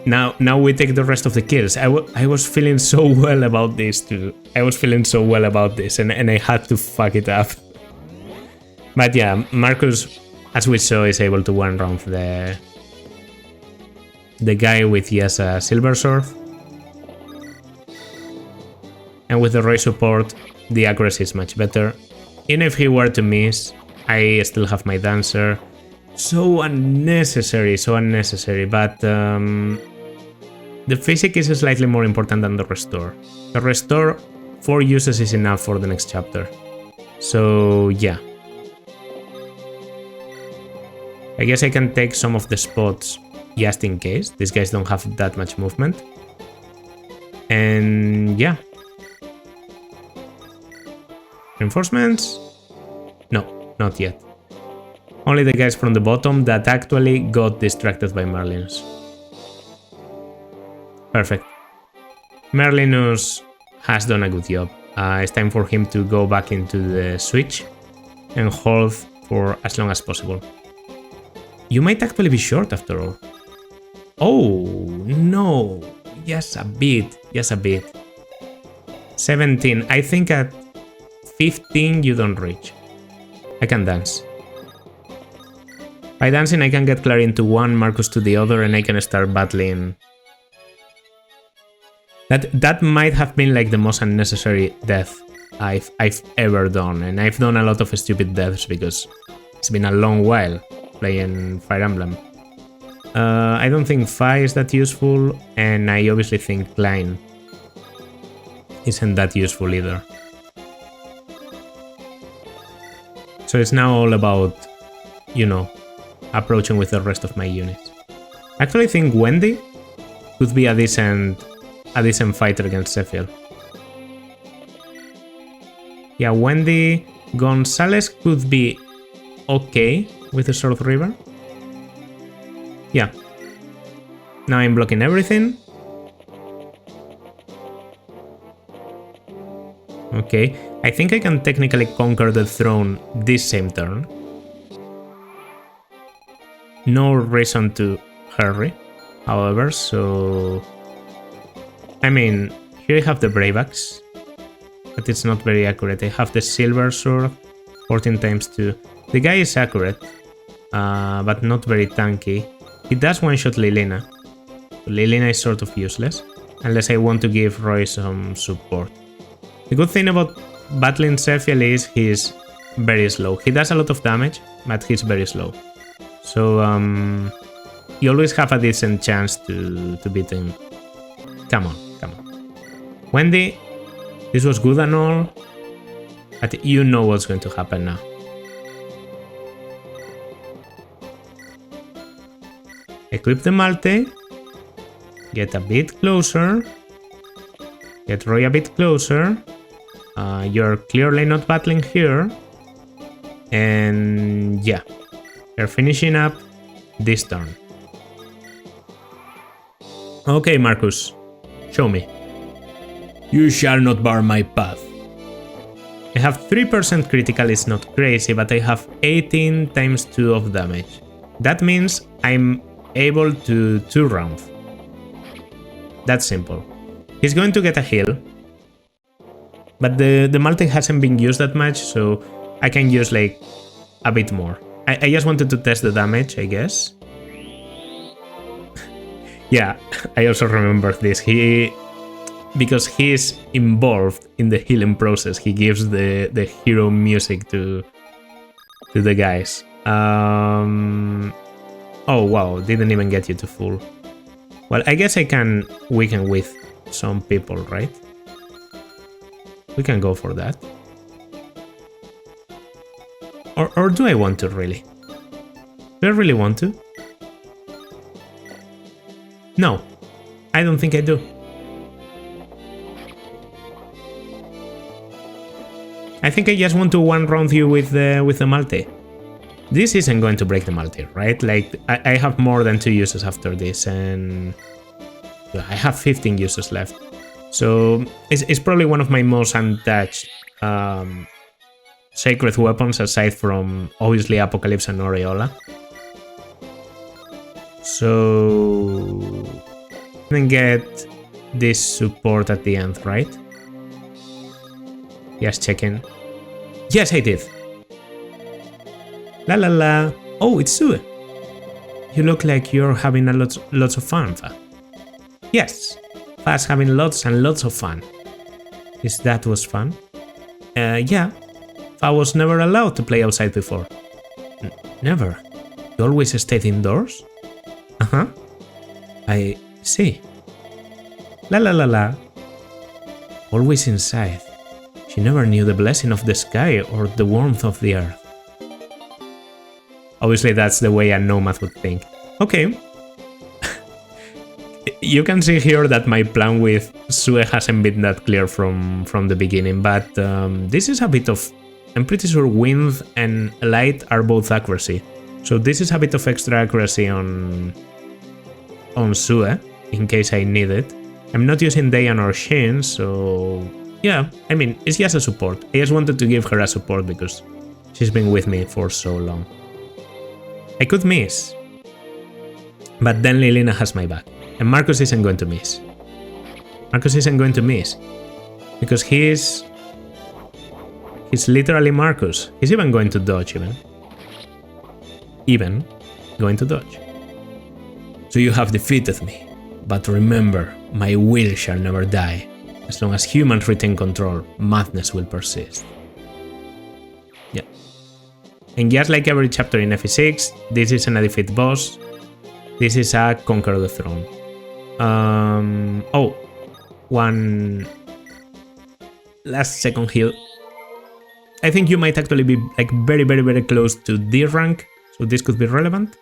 Now we take the rest of the kills. I was feeling so well about this too. I was feeling so well about this and I had to fuck it up. But yeah, Marcus, as we saw, is able to one round the guy with just a silver sword. And with the Roy support, the accuracy is much better. Even if he were to miss, I still have my dancer. So unnecessary, but the physic is slightly more important than the restore. The restore, 4 uses is enough for the next chapter. So yeah. I guess I can take some of the spots just in case. These guys don't have that much movement. And yeah. Reinforcements? No, not yet. Only the guys from the bottom that actually got distracted by Merlinus. Perfect. Merlinus has done a good job. It's time for him to go back into the switch and hold for as long as possible. You might actually be short after all. Oh, no. Just a bit. 17. I think at 15 you don't reach. I can dance. By dancing I can get Clarin to one, Marcus to the other, and I can start battling. That might have been like the most unnecessary death I've ever done, and I've done a lot of stupid deaths because it's been a long while playing Fire Emblem. I don't think Fi is that useful, and I obviously think Klein isn't that useful either. So it's now all about, you know, approaching with the rest of my units. I actually think Wendy could be a decent fighter against Zephiel. Yeah, Wendy. Gonzalez could be okay with the Sword of River. Yeah. Now I'm blocking everything. Okay. I think I can technically conquer the throne this same turn. No reason to hurry, however, so... I mean, here I have the Brave Axe, but it's not very accurate. I have the Silver Sword, 14 times 2. The guy is accurate, but not very tanky. He does one-shot Lilina. Lilina is sort of useless, unless I want to give Roy some support. The good thing about battling Zephiel is he's very slow. He does a lot of damage, but he's very slow. So, you always have a decent chance to beat him. Come on. Wendy, this was good and all, but you know what's going to happen now. Equip the multi, get a bit closer, get Roy a bit closer. You're clearly not battling here, and yeah, you're finishing up this turn. Okay, Marcus, show me. You shall not bar my path. I have 3% critical, it's not crazy, but I have 18 times 2 of damage. That means I'm able to 2 rounds. That's simple. He's going to get a heal, but the multi hasn't been used that much, so I can use like a bit more. I just wanted to test the damage, I guess. Yeah, I also remember this. Because he is involved in the healing process, he gives the hero music to the guys. Oh wow, didn't even get you to full. Well, I guess I can weaken with some people, right? We can go for that. Or do I want to really? Do I really want to? No, I don't think I do. I think I just want to one-round you with the multi. This isn't going to break the multi, right? Like, I have more than 2 uses after this, and I have 15 uses left. So it's probably one of my most untouched sacred weapons, aside from obviously Apocalypse and Aureola. So I can get this support at the end, right? Just checking. Yes, I did. La la la. Oh, it's Sue. You look like you're having lots of fun, Fa. Yes, Fa's having lots and lots of fun. Is that was fun? Yeah. Fa was never allowed to play outside before. Never. You always stayed indoors? Uh-huh. I see. La la la la. Always inside. She never knew the blessing of the sky or the warmth of the earth. Obviously, that's the way a nomad would think. Okay. You can see here that my plan with Sue hasn't been that clear from the beginning, but this is a bit of... I'm pretty sure wind and light are both accuracy. So this is a bit of extra accuracy on Sue, in case I need it. I'm not using Dayan or Shin, so... yeah, I mean, it's just a support. I just wanted to give her a support because she's been with me for so long. I could miss, but then Lilina has my back, and Marcus isn't going to miss. Marcus isn't going to miss, because he's literally Marcus. He's even going to dodge, even going to dodge. So you have defeated me, but remember, my will shall never die. As long as humans retain control, madness will persist. Yeah. And just like every chapter in FE6, this isn't a defeat boss. This is a conquer the throne. Oh, one last second heal. I think you might actually be like very, very, very close to D rank, so this could be relevant.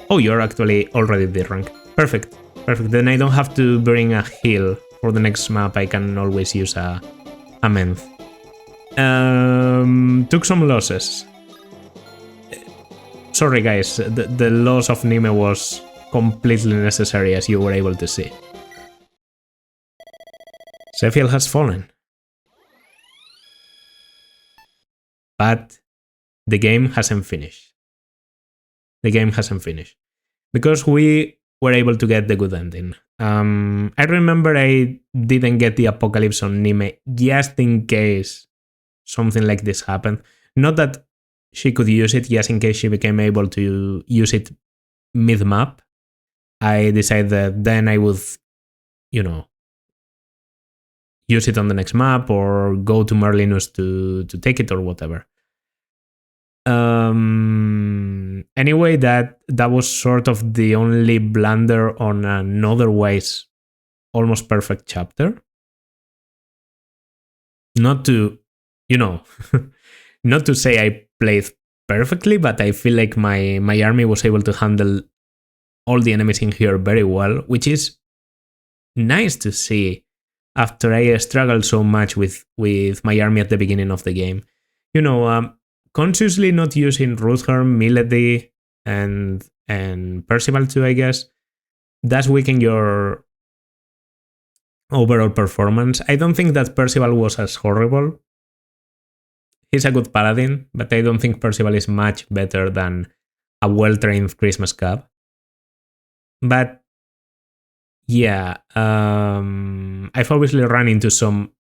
Oh, you're actually already D rank. Perfect. Perfect, then I don't have to bring a heal for the next map. I can always use a menth. Took some losses. Sorry guys, the loss of Nime was completely necessary, as you were able to see. Zephiel has fallen. But the game hasn't finished. The game hasn't finished. Because we were able to get the good ending. I remember I didn't get the Apocalypse on Nime just in case something like this happened. Not that she could use it, just in case she became able to use it mid-map. I decided that then I would, use it on the next map or go to Merlinus to take it or whatever. Anyway, that was sort of the only blunder on an otherwise almost perfect chapter. Not to, not to say I played perfectly, but I feel like my army was able to handle all the enemies in here very well, which is nice to see after I struggled so much with my army at the beginning of the game. Consciously not using Rutherm, Milady, and Percival too, I guess, does weaken your overall performance. I don't think that Percival was as horrible. He's a good paladin, but I don't think Percival is much better than a well-trained Christmas Cub. But yeah, I've obviously run into some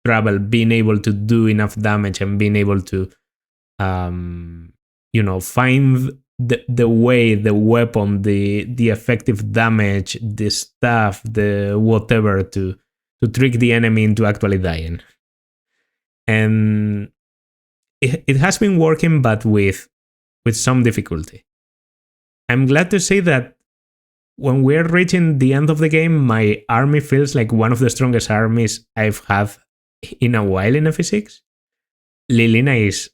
trouble being able to do enough damage and being able to find the way, the weapon, the effective damage, the stuff, the whatever to trick the enemy into actually dying. And it has been working, but with some difficulty. I'm glad to say that when we're reaching the end of the game, my army feels like one of the strongest armies I've had in a while in FE6. Lilina is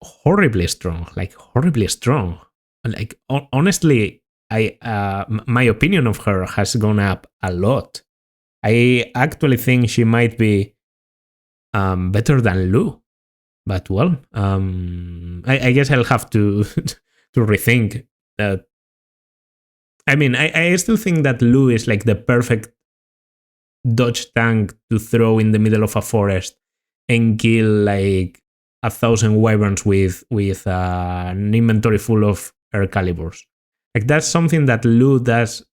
horribly strong, like horribly strong. Like honestly, my opinion of her has gone up a lot. I actually think she might be better than Lou. But well, I guess I'll have to to rethink that. I mean, I still think that Lou is like the perfect dodge tank to throw in the middle of a forest and kill like 1,000 wyverns with an inventory full of air calibers. Like that's something that Lou does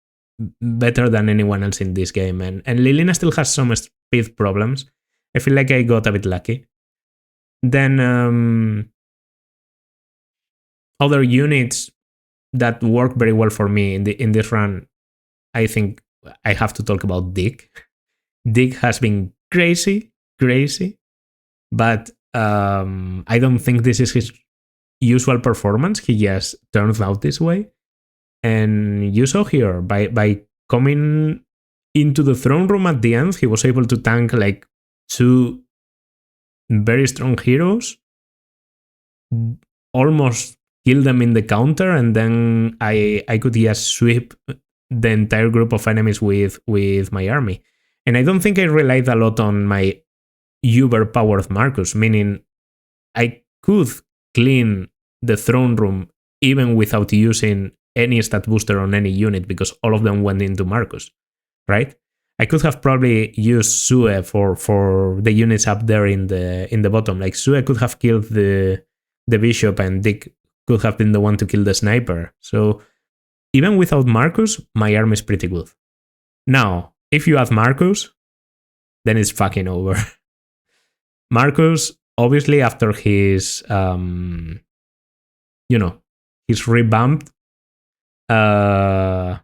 better than anyone else in this game, and Lilina still has some speed problems. I feel like I got a bit lucky. Then other units that work very well for me in this run, I think I have to talk about Dick. Dick has been crazy, but I don't think this is his usual performance. He just turns out this way, and you saw here by coming into the throne room at the end, he was able to tank like 2 very strong heroes, almost kill them in the counter, and then I could just sweep the entire group of enemies with my army. And I don't think I relied a lot on my uber powered Marcus, meaning I could clean the throne room even without using any stat booster on any unit because all of them went into Marcus, right? I could have probably used Sue for the units up there in the bottom. Like Sue could have killed the bishop and Dick could have been the one to kill the sniper. So even without Marcus, my army is pretty good. Now, if you add Marcus, then it's fucking over. Marcus, obviously, after his, his revamped, has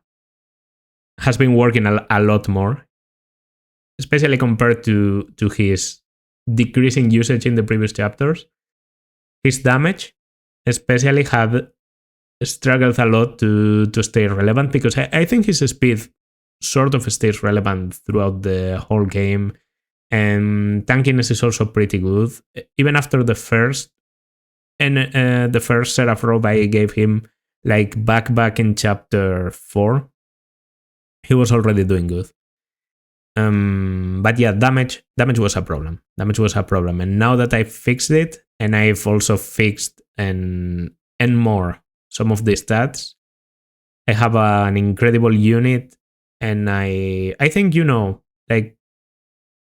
been working a lot more, especially compared to his decreasing usage in the previous chapters. His damage, especially, had struggled a lot to stay relevant because I think his speed sort of stays relevant throughout the whole game. And tankiness is also pretty good. Even after the first Seraph Robe I gave him, like back in chapter 4, he was already doing good. But yeah, damage was a problem. And now that I've fixed it, and I've also fixed and more some of the stats, I have an incredible unit, and I think like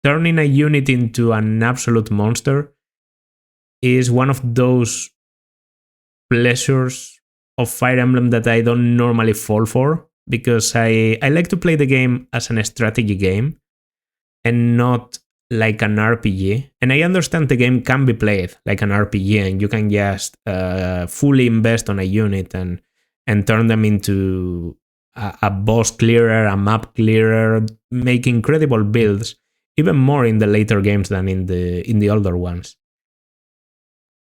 turning a unit into an absolute monster is one of those pleasures of Fire Emblem that I don't normally fall for, because I like to play the game as a strategy game and not like an RPG. And I understand the game can be played like an RPG and you can just fully invest on a unit and turn them into a boss clearer, a map clearer, make incredible builds, even more in the later games than in the older ones.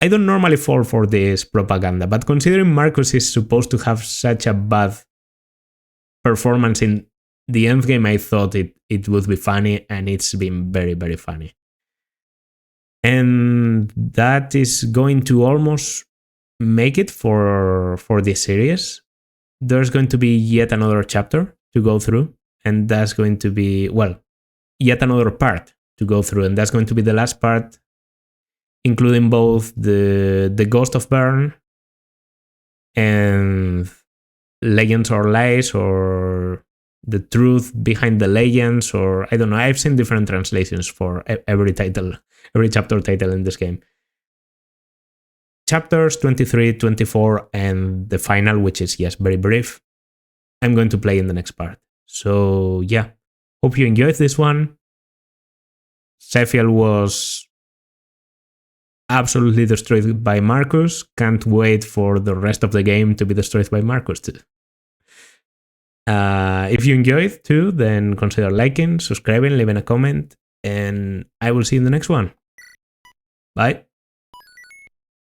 I don't normally fall for this propaganda, but considering Marcus is supposed to have such a bad performance in the endgame, I thought it would be funny, and it's been very, very funny. And that is going to almost make it for this series. There's going to be yet another chapter to go through, and that's going to be, well, yet another part to go through, and that's going to be the last part, including both the Ghost of Bern and Legends or Lies, or the truth behind the legends, or I don't know. I've seen different translations for every chapter title in this game. Chapters 23, 24, and the final, which is, yes, very brief, I'm going to play in the next part. So yeah, hope you enjoyed this one. Zephiel was absolutely destroyed by Marcus. Can't wait for the rest of the game to be destroyed by Marcus too. If you enjoyed too, then consider liking, subscribing, leaving a comment, and I will see you in the next one. Bye.